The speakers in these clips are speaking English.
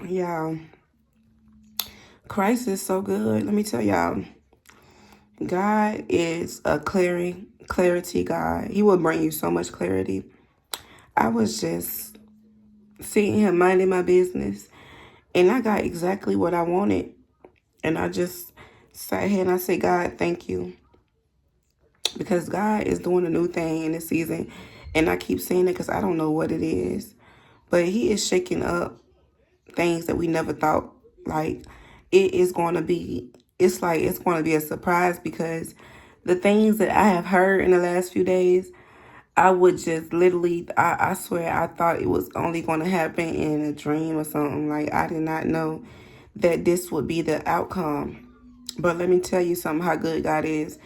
Y'all, Christ is so good. Let me tell y'all, God is a clarity God. He will bring you so much clarity. I was just sitting here minding my business, and I got exactly what I wanted. And I just sat here and I said, God, thank you. Because God is doing a new thing in this season. And I keep saying it because I don't know what it is. But he is shaking up things that we never thought. Like, it is going to be, it's like it's going to be a surprise, because the things that I have heard in the last few days, I would just literally, I swear, I thought it was only going to happen in a dream or something. Like, I did not know that this would be the outcome. But let me tell you something, how good God is.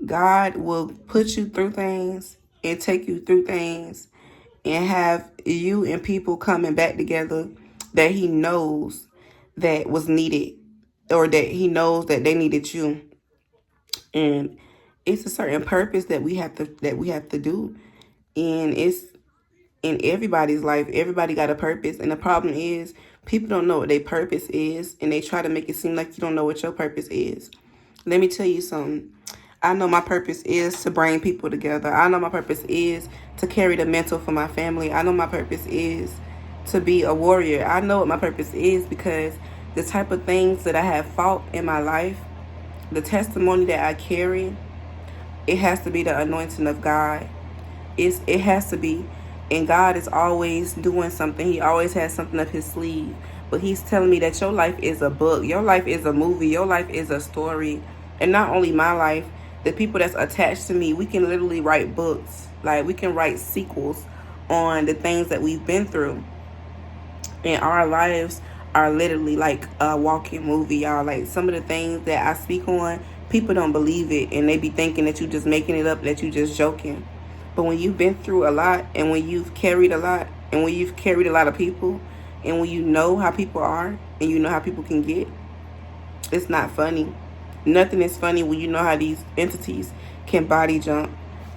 God will put you through things and take you through things and have you and people coming back together that he knows that was needed, or that he knows that they needed you. And it's a certain purpose that we have to do. And it's in everybody's life. Everybody got a purpose. And the problem is, people don't know what their purpose is, and they try to make it seem like you don't know what your purpose is. Let me tell you something. I know my purpose is to bring people together. I know my purpose is to carry the mantle for my family. I know my purpose is to be a warrior. I know what my purpose is, because the type of things that I have fought in my life, the testimony that I carry, it has to be the anointing of God. It has to be. And God is always doing something. He always has something up his sleeve. But he's telling me that your life is a book. Your life is a movie. Your life is a story. And not only my life, the people that's attached to me, we can literally write books. Like, we can write sequels on the things that we've been through. And our lives are literally like a walking movie, y'all. Like, some of the things that I speak on, people don't believe it, and they be thinking that you just making it up, that you just joking. But when you've been through a lot, and when you've carried a lot, and when you've carried a lot of people, and when you know how people are, and you know how people can get, it's not funny. Nothing is funny when you know how these entities can body jump.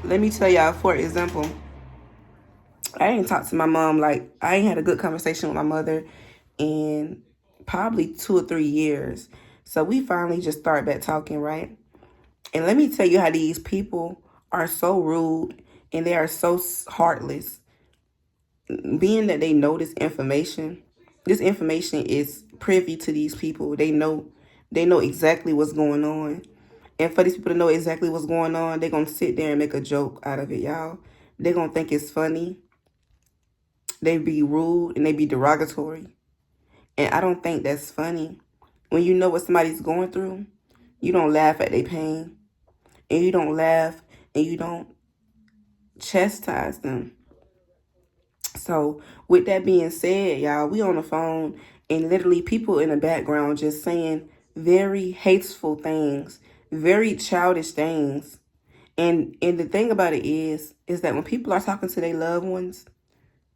Let me tell y'all, for example, I ain't talked to my mom, like, I ain't had a good conversation with my mother in probably 2 or 3 years. So we finally just started back talking, right? And let me tell you how these people are so rude, and they are so heartless. Being that they know this information is privy to these people. They know exactly what's going on. And for these people to know exactly what's going on, they're going to sit there and make a joke out of it, y'all. They're going to think it's funny. They be rude and they be derogatory. And I don't think that's funny. When you know what somebody's going through, you don't laugh at their pain. And you don't laugh, and you don't chastise them. So with that being said, y'all, we on the phone, and literally people in the background just saying very hateful things, very childish things. And the thing about it is that when people are talking to their loved ones,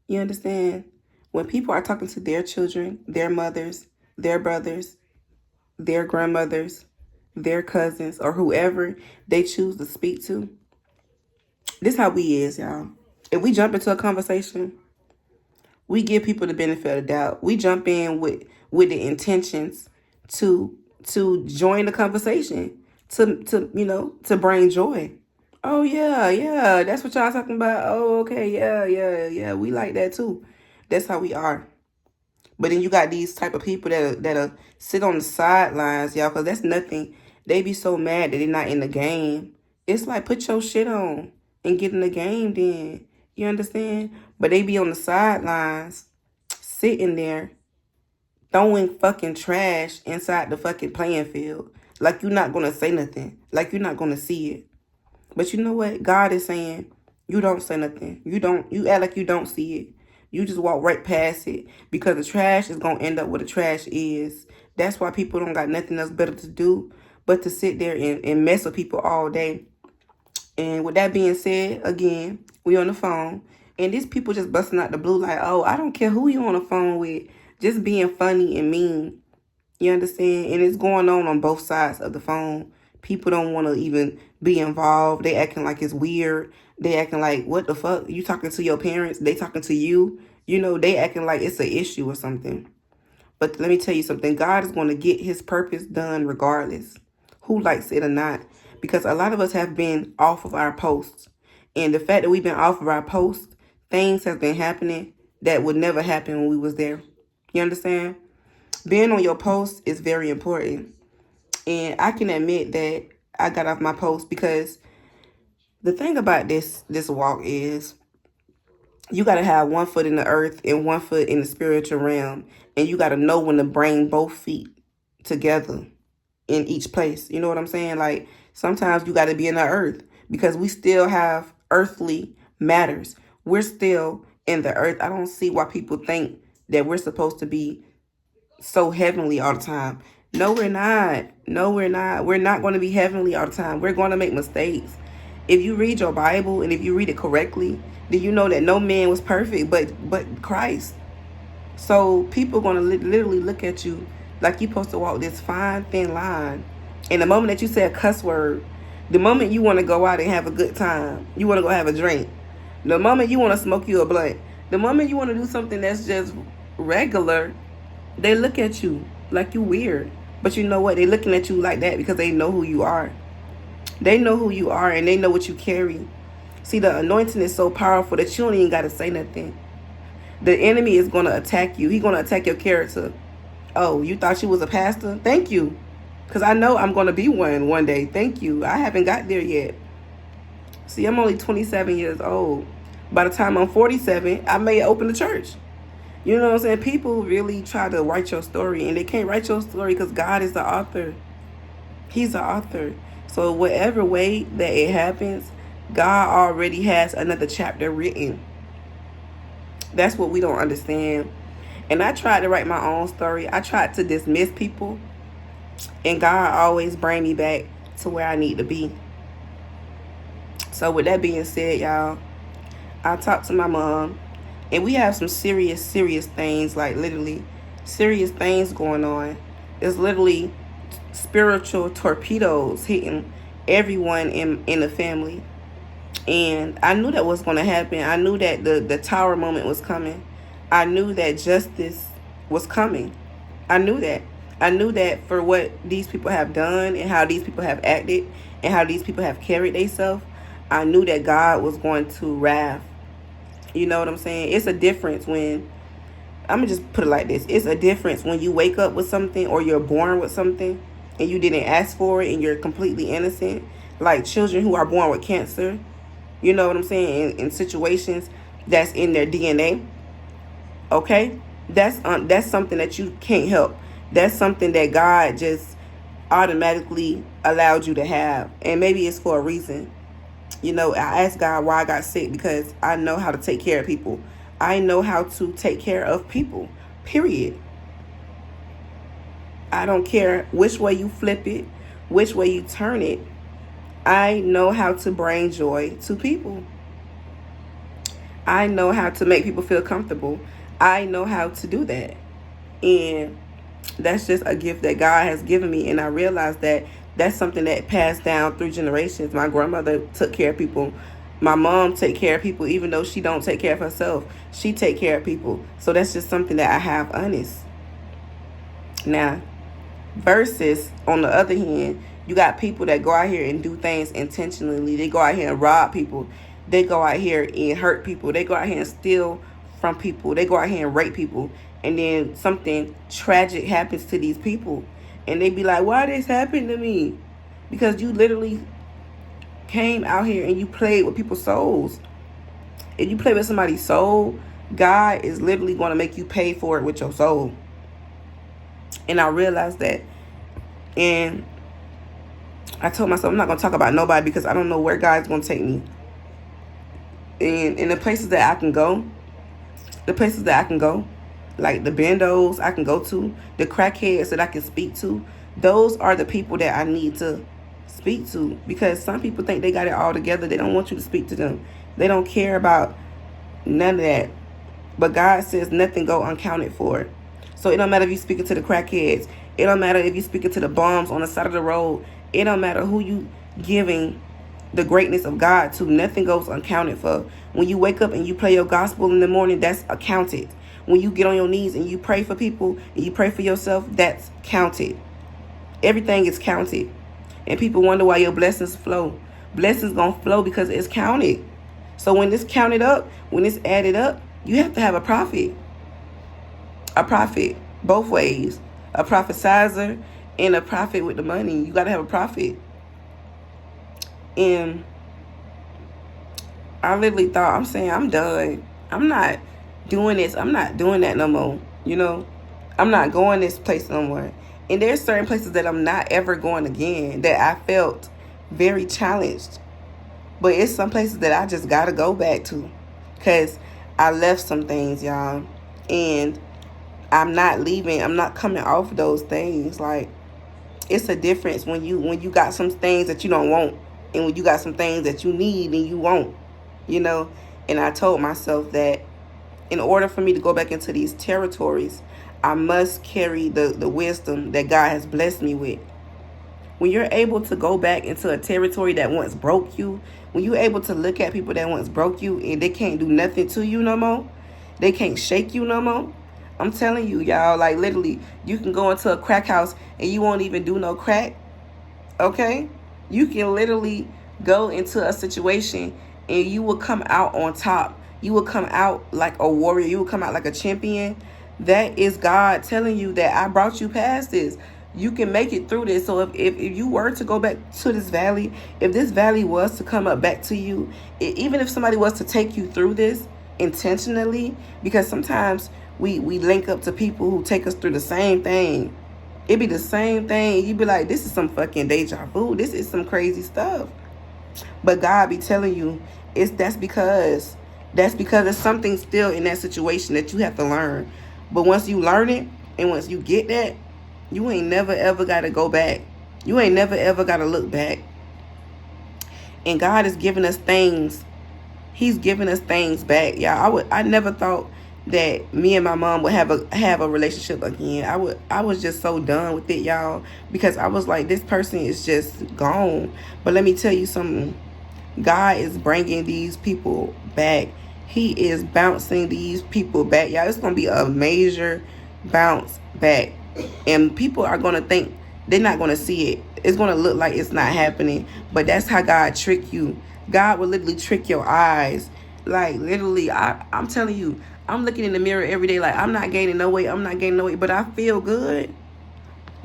you understand? When people are talking to their children, their mothers, their brothers, their grandmothers, their cousins, or whoever they choose to speak to, this how we is, y'all. If we jump into a conversation, we give people the benefit of the doubt. We jump in with the intentions to join the conversation, to bring joy. Oh yeah, that's what y'all talking about. Oh, okay, yeah. We like that too. That's how we are. But then you got these type of people that sit on the sidelines, y'all, because that's nothing. They be so mad that they're not in the game. It's like, put your shit on and get in the game then. You understand? But they be on the sidelines, sitting there, throwing fucking trash inside the fucking playing field. Like you're not going to say nothing. Like you're not going to see it. But you know what? God is saying, you don't say nothing. You act like you don't see it. You just walk right past it, because the trash is going to end up where the trash is. That's why people don't got nothing else better to do but to sit there and mess with people all day. And with that being said, again, we on the phone, and these people just busting out the blue like, oh, I don't care who you on the phone with, just being funny and mean. You understand? And it's going on both sides of the phone. People don't want to even be involved. They acting like it's weird. They acting like, what the fuck? You talking to your parents? They talking to you? You know, they acting like it's an issue or something. But let me tell you something. God is going to get his purpose done regardless, who likes it or not. Because a lot of us have been off of our posts. And the fact that we've been off of our posts, things have been happening that would never happen when we was there. You understand? Being on your post is very important. And I can admit that I got off my post because the thing about this walk is you got to have one foot in the earth and one foot in the spiritual realm. And you got to know when to bring both feet together in each place. You know what I'm saying? Like, sometimes you got to be in the earth because we still have earthly matters. We're still in the earth. I don't see why people think that we're supposed to be so heavenly all the time. No, we're not. No, we're not. We're not going to be heavenly all the time. We're going to make mistakes. If you read your Bible and if you read it correctly, then you know that no man was perfect but Christ. So people are going to literally look at you like you're supposed to walk this fine, thin line. And the moment that you say a cuss word, the moment you want to go out and have a good time, you want to go have a drink, the moment you want to smoke you a blunt, the moment you want to do something that's just regular, they look at you like you weird. But you know what? They're looking at you like that because they know who you are. They know who you are and they know what you carry. See, the anointing is so powerful that you don't even got to say nothing. The enemy is going to attack you. He's going to attack your character. Oh, you thought you was a pastor? Thank you. Because I know I'm going to be one day. Thank you. I haven't got there yet. See, I'm only 27 years old. By the time I'm 47, I may open the church. You know what I'm saying? People really try to write your story, and they can't write your story because God is the author. He's the author. So whatever way that it happens, God already has another chapter written. That's what we don't understand. And I tried to write my own story. I tried to dismiss people, and God always bring me back to where I need to be. So with that being said, y'all, I talked to my mom. And we have some serious things, like literally serious things going on. It's literally spiritual torpedoes hitting everyone in the family. And I knew that was going to happen. I knew that the tower moment was coming. I knew that justice was coming. I knew that. I knew that for what these people have done and how these people have acted and how these people have carried themselves, I knew that God was going to wrath. You know what I'm saying? It's a difference when, I'm going to just put it like this. It's a difference when you wake up with something or you're born with something and you didn't ask for it and you're completely innocent. Like children who are born with cancer. You know what I'm saying? In situations that's in their DNA. Okay? That's something that you can't help. That's something that God just automatically allowed you to have. And maybe it's for a reason. You know, I asked God why I got sick because I know how to take care of people. I know how to take care of people, period. I don't care which way you flip it, which way you turn it. I know how to bring joy to people. I know how to make people feel comfortable. I know how to do that. And that's just a gift that God has given me. And I realized that that's something that passed down through generations. My grandmother took care of people. My mom take care of people, even though she don't take care of herself. She take care of people. So that's just something that I have honest. Now, versus, on the other hand, you got people that go out here and do things intentionally. They go out here and rob people. They go out here and hurt people. They go out here and steal from people. They go out here and rape people. And then something tragic happens to these people. And they be like, why this happened to me? Because you literally came out here and you played with people's souls. If you play with somebody's soul, God is literally going to make you pay for it with your soul. And I realized that. And I told myself I'm not going to talk about nobody because I don't know where God's going to take me. And in the places that I can go, like the bendos I can go to, the crackheads that I can speak to, those are the people that I need to speak to. Because some people think they got it all together. They don't want you to speak to them. They don't care about none of that. But God says nothing go uncounted for. So it don't matter if you speaking to the crackheads. It don't matter if you speaking to the bums on the side of the road. It don't matter who you giving the greatness of God to. Nothing goes uncounted for. When you wake up and you play your gospel in the morning, that's accounted. when you get on your knees and you pray for people and you pray for yourself, that's counted. Everything is counted. And people wonder why your blessings flow. Blessings gonna flow because it's counted. So when it's counted up, when it's added up, you have to have a prophet. A prophet, both ways. A prophesizer and a prophet with the money. You gotta have a prophet. And I literally thought, I'm saying, I'm done. I'm not doing this. I'm not doing that no more. You know, I'm not going this place no more. And there's certain places that I'm not ever going again that I felt very challenged. But it's some places that I just got to go back to because I left some things, y'all. And I'm not leaving. I'm not coming off those things. Like, it's a difference when you got some things that you don't want and when you got some things that you need and you want, you know. And I told myself that in order for me to go back into these territories, I must carry the wisdom that God has blessed me with. When you're able to go back into a territory that once broke you, when you're able to look at people that once broke you and they can't do nothing to you no more, they can't shake you no more. I'm telling you, y'all, like literally, you can go into a crack house and you won't even do no crack, okay? You can literally go into a situation and you will come out on top. You will come out like a warrior. You will come out like a champion. That is God telling you that I brought you past this. You can make it through this. So if you were to go back to this valley, if this valley was to come up back to you, even if somebody was to take you through this intentionally, because sometimes we link up to people who take us through the same thing. It'd be the same thing. You'd be like, this is some fucking deja vu. This is some crazy stuff. But God be telling you, that's because there's something still in that situation that you have to learn. But once you learn it, and once you get that, you ain't never ever got to go back. You ain't never ever got to look back. And God is giving us things. He's giving us things back, y'all. I never thought that me and my mom would have a relationship again. I was just so done with it, y'all, because I was like, this person is just gone. But let me tell you something. God is bringing these people back. He is bouncing these people back, y'all. It's gonna be a major bounce back, and people are gonna think they're not gonna see it. It's gonna look like it's not happening, but that's how God trick you. God will literally trick your eyes. Like literally, I'm telling you, I'm looking in the mirror every day like I'm not gaining no weight. I'm not gaining no weight, but I feel good.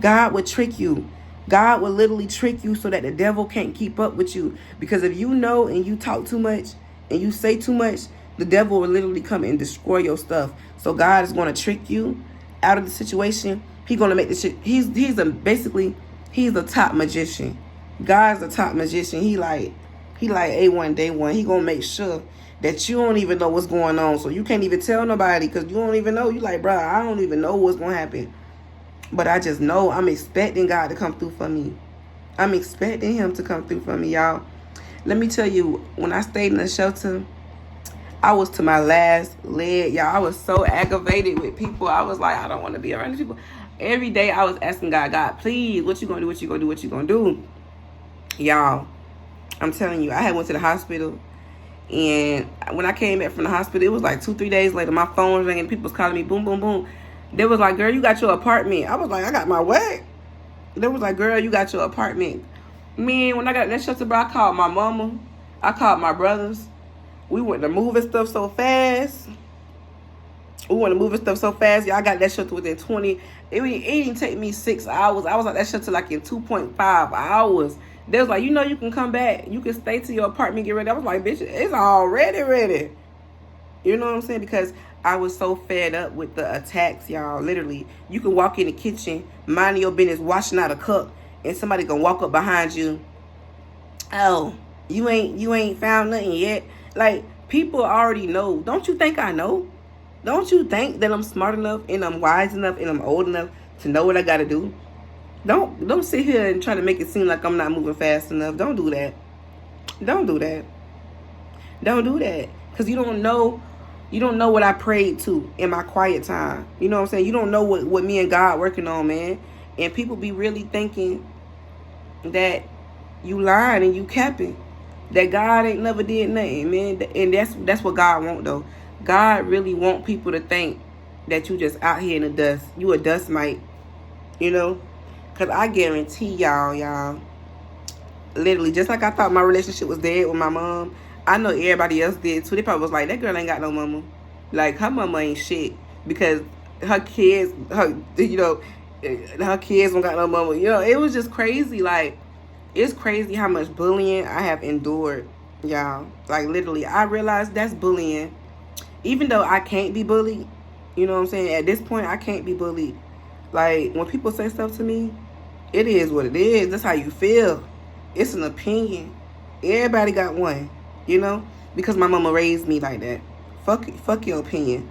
God would trick you. God will literally trick you so that the devil can't keep up with you. Because if you know and you talk too much and you say too much, the devil will literally come and destroy your stuff. So God is going to trick you out of the situation. He's going to make the shit. He's a top magician. God's a top magician. He like A1 day one. He going to make sure that you don't even know what's going on. So you can't even tell nobody because you don't even know. You like, bro, I don't even know what's going to happen. But I just know I'm expecting God to come through for me. I'm expecting him to come through for me, y'all. Let me tell you, when I stayed in the shelter, I was to my last leg, y'all. I was so aggravated with people. I was like, I don't want to be around these people. Every day I was asking God, please, what you gonna do? What you gonna do? What you gonna do? Y'all, I'm telling you, I had went to the hospital. And when I came back from the hospital, it was like 2-3 days later. My phone was ringing. People was calling me, boom, boom, boom. They was like, girl, you got your apartment. I was like, I got my what? They was like, girl, you got your apartment. Man, when I got that shelter, bro, I called my mama. I called my brothers. We went to moving stuff so fast. Y'all. I got that shelter within 20. It didn't take me 6 hours. I was at that shelter like in 2.5 hours. They was like, you know you can come back. You can stay to your apartment, get ready. I was like, bitch, it's already ready. You know what I'm saying? Because I was so fed up with the attacks, y'all. Literally, you can walk in the kitchen, minding your business, washing out a cup, and somebody gonna walk up behind you. Oh, you ain't found nothing yet. Like, people already know. Don't you think I know? Don't you think that I'm smart enough and I'm wise enough and I'm old enough to know what I gotta do? Don't sit here and try to make it seem like I'm not moving fast enough. Don't do that. Don't do that. Don't do that. Because you don't know what I prayed to in my quiet time. You know what I'm saying? You don't know what me and God working on, man. And people be really thinking that you lying and you capping. That God ain't never did nothing, man. And that's what God want, though. God really want people to think that you just out here in the dust. You a dust mite, you know? Because I guarantee y'all, literally, just like I thought my relationship was dead with my mom, I know everybody else did too. They probably was like, that girl ain't got no mama. Like, her mama ain't shit. Because her kids, her kids don't got no mama. You know, it was just crazy. Like, it's crazy how much bullying I have endured, y'all. Like, literally, I realized that's bullying. Even though I can't be bullied, you know what I'm saying? At this point, I can't be bullied. Like, when people say stuff to me, it is what it is. That's how you feel. It's an opinion. Everybody got one, you know? Because my mama raised me like that. Fuck your opinion.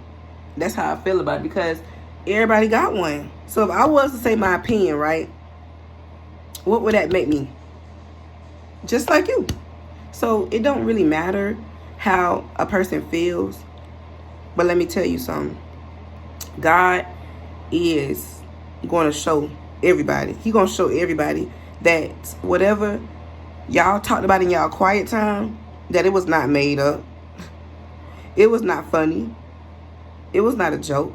That's how I feel about it, because everybody got one. So if I was to say my opinion, right, what would that make me? Just like you. So it don't really matter how a person feels. But let me tell you something. God is going to show everybody. He going to show everybody that whatever y'all talked about in y'all quiet time, that it was not made up. It was not funny. It was not a joke.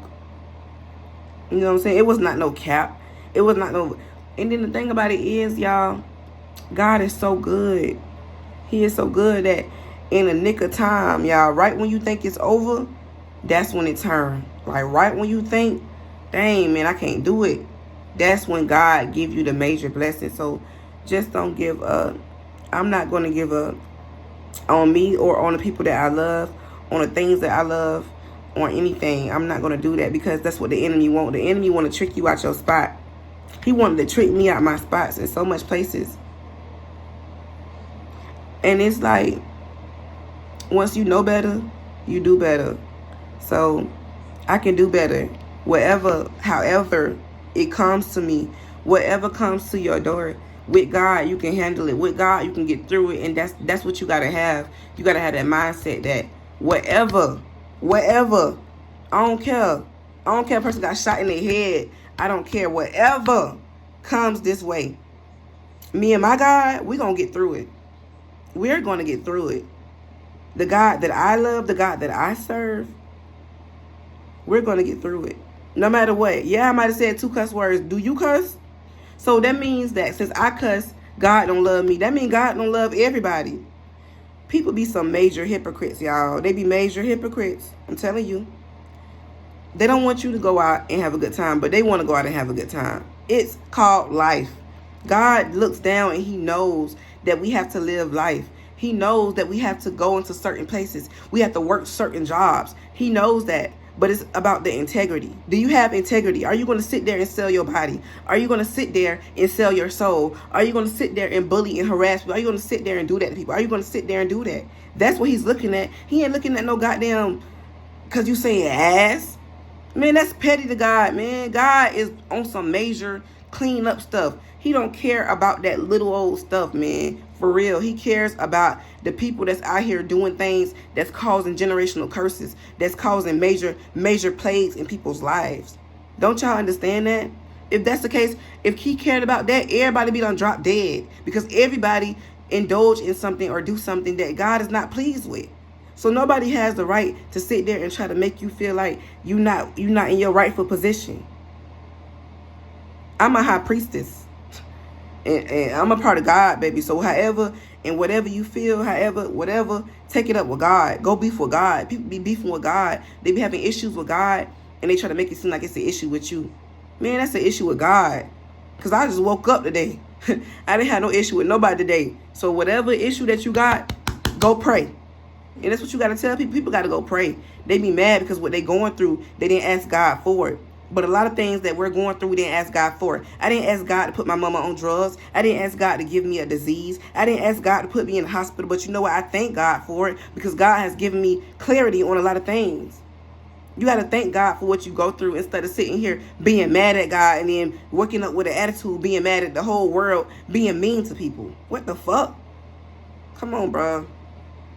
You know what I'm saying? It was not no cap. It was not no... And then the thing about it is, y'all, God is so good. He is so good that in a nick of time, y'all, right when you think it's over, that's when it turns. Like, right when you think, dang, man, I can't do it, that's when God give you the major blessing. So just don't give up. I'm not going to give up on me or on the people that I love, on the things that I love, on anything. I'm not going to do that, because that's what the enemy wants. The enemy want to trick you out your spot. He wanted to trick me out my spots in so much places. And it's like, once you know better, you do better. So I can do better. However it comes to me, whatever comes to your door, with God, you can handle it. With God, you can get through it. And that's what you got to have. You got to have that mindset that whatever, I don't care. I don't care if a person got shot in their head. I don't care. Whatever comes this way, me and my God, we're going to get through it. We're going to get through it. The God that I love, the God that I serve, we're going to get through it. No matter what. Yeah, I might have said 2 cuss words. Do you cuss? So that means that since I cuss, God don't love me. That means God don't love everybody. People be some major hypocrites, y'all. They be major hypocrites. I'm telling you. They don't want you to go out and have a good time, but they want to go out and have a good time. It's called life. God looks down and he knows that we have to live life. He knows that we have to go into certain places. We have to work certain jobs. He knows that. But it's about the integrity. Do you have integrity? Are you going to sit there and sell your body? Are you going to sit there and sell your soul? Are you going to sit there and bully and harass people? Are you going to sit there and do that to people? Are you going to sit there and do that? That's what he's looking at. He ain't looking at no goddamn, because you say ass. Man, that's petty to God, man. God is on some major clean up stuff. He don't care about that little old stuff, man. For real. He cares about the people that's out here doing things that's causing generational curses, that's causing major plagues in people's lives. Don't y'all understand that? If that's the case, if he cared about that, everybody be done drop dead, because everybody indulge in something or do something that God is not pleased with. So nobody has the right to sit there and try to make you feel like you're not in your rightful position. I'm a high priestess. And I'm a part of God, baby. So however and whatever you feel, whatever, take it up with God. Go beef with God. People be beefing with God. They be having issues with God, and they try to make it seem like it's an issue with you. Man, that's an issue with God. Because I just woke up today. I didn't have no issue with nobody today. So whatever issue that you got, go pray. And that's what you got to tell people. People got to go pray. They be mad because what they going through, they didn't ask God for it. But a lot of things that we're going through, we didn't ask God for. I didn't ask God to put my mama on drugs. I didn't ask God to give me a disease. I didn't ask God to put me in the hospital. But you know what? I thank God for it, because God has given me clarity on a lot of things. You got to thank God for what you go through, instead of sitting here being mad at God and then working up with an attitude, being mad at the whole world, being mean to people. What the fuck? Come on, bro.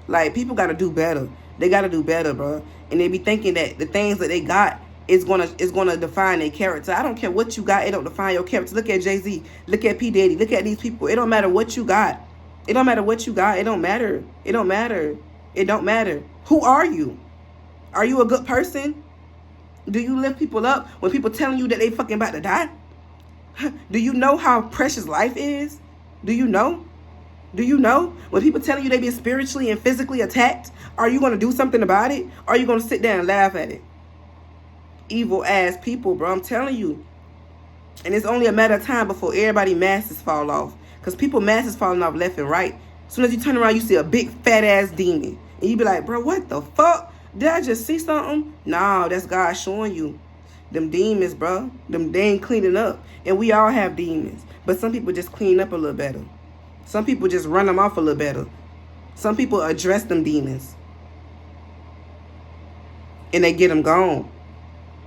Like, people got to do better. They got to do better, bro. And they be thinking that the things that they got is gonna define their character. I don't care what you got. It don't define your character. Look at Jay-Z. Look at P. Diddy. Look at these people. It don't matter what you got. It don't matter what you got. It don't matter. It don't matter. It don't matter. Who are you? Are you a good person? Do you lift people up when people telling you that they fucking about to die? Do you know how precious life is? Do you know? Do you know? When people telling you they been spiritually and physically attacked, are you going to do something about it? Or are you going to sit there and laugh at it? Evil ass people, bro. I'm telling you. And it's only a matter of time before everybody masks fall off. Because people masks falling off left and right. As soon as you turn around, you see a big fat ass demon. And you be like, bro, what the fuck? Did I just see something? Nah, that's God showing you. Them demons, bro. They ain't cleaning up. And we all have demons. But some people just clean up a little better. Some people just run them off a little better. Some people address them demons. And they get them gone.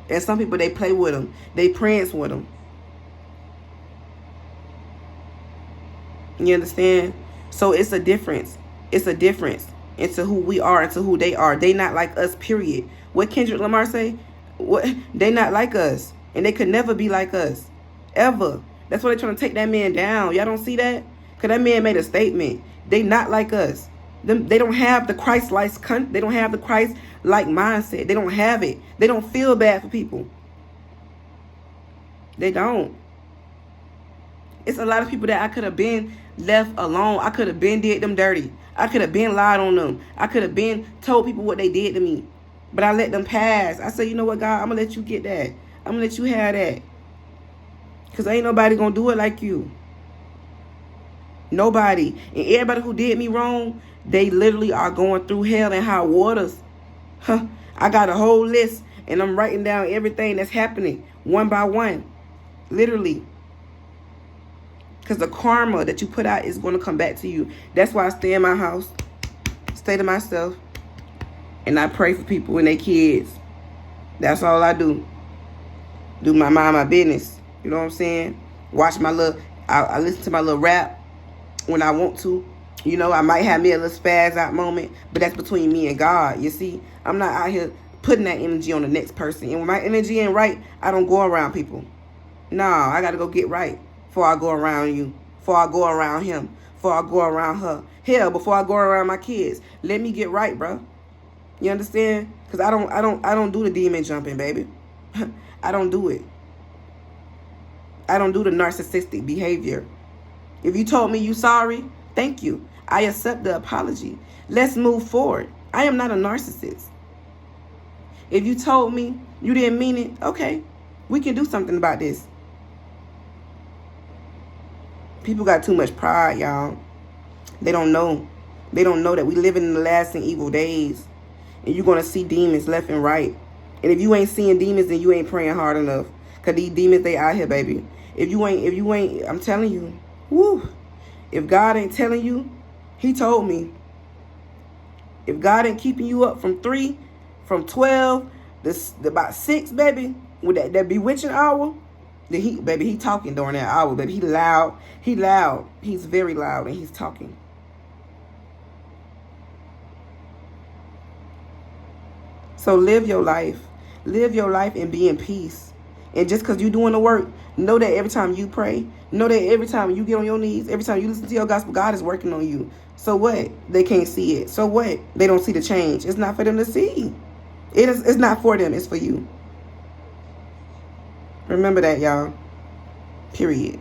And some people, they play with them. They prance with them. You understand? So it's a difference. It's a difference into who we are and to who they are. They not like us, period. What Kendrick Lamar say? What? They not like us. And they could never be like us. Ever. That's why they're trying to take that man down. Y'all don't see that? Because that man made a statement. They not like us. They don't have the Christ-like they don't have the Christ-like mindset. They don't have it. They don't feel bad for people. They don't. It's a lot of people that I could have been left alone. I could have been did them dirty. I could have been lied on them. I could have been told people what they did to me. But I let them pass. I said, you know what, God? I'm going to let you get that. I'm going to let you have that. Because ain't nobody going to do it like you. Nobody. And everybody who did me wrong, they literally are going through hell and high waters. I got a whole list, and I'm writing down everything that's happening one by one. Literally. Because the karma that you put out is going to come back to you. That's why I stay in my house, stay to myself, and I pray for people and their kids. That's all I do. Do mind my business. You know what I'm saying? Watch my little, I listen to my little rap when I want to. You know, I might have me a little spaz out moment, but that's between me and God. You see, I'm not out here putting that energy on the next person. And when my energy ain't right, I don't go around people. No, I got to go get right before I go around you, before I go around him, before I go around her. Hell, before I go around my kids. Let me get right, bro. You understand? Because I don't do the demon jumping, baby. I don't do it. I don't do the narcissistic behavior. If you told me you sorry, thank you. I accept the apology. Let's move forward. I am not a narcissist. If you told me you didn't mean it, okay, we can do something about this. People got too much pride, y'all. They don't know. They don't know that we live in the last and evil days. And you're going to see demons left and right. And if you ain't seeing demons, then you ain't praying hard enough. Because these demons, they out here, baby. If you ain't, I'm telling you, woo. If God ain't telling you, he told me. If God ain't keeping you up from 3, from 12, about 6, baby, with that bewitching hour, then he talking during that hour, baby. He loud. He's very loud, and he's talking. So live your life. Live your life and be in peace. And just because you're doing the work, know that every time you pray, know that every time you get on your knees, every time you listen to your gospel, God is working on you. So what? They can't see it. So what? They don't see the change. It's not for them to see. It's not for them. It's for you. Remember that, y'all. Period.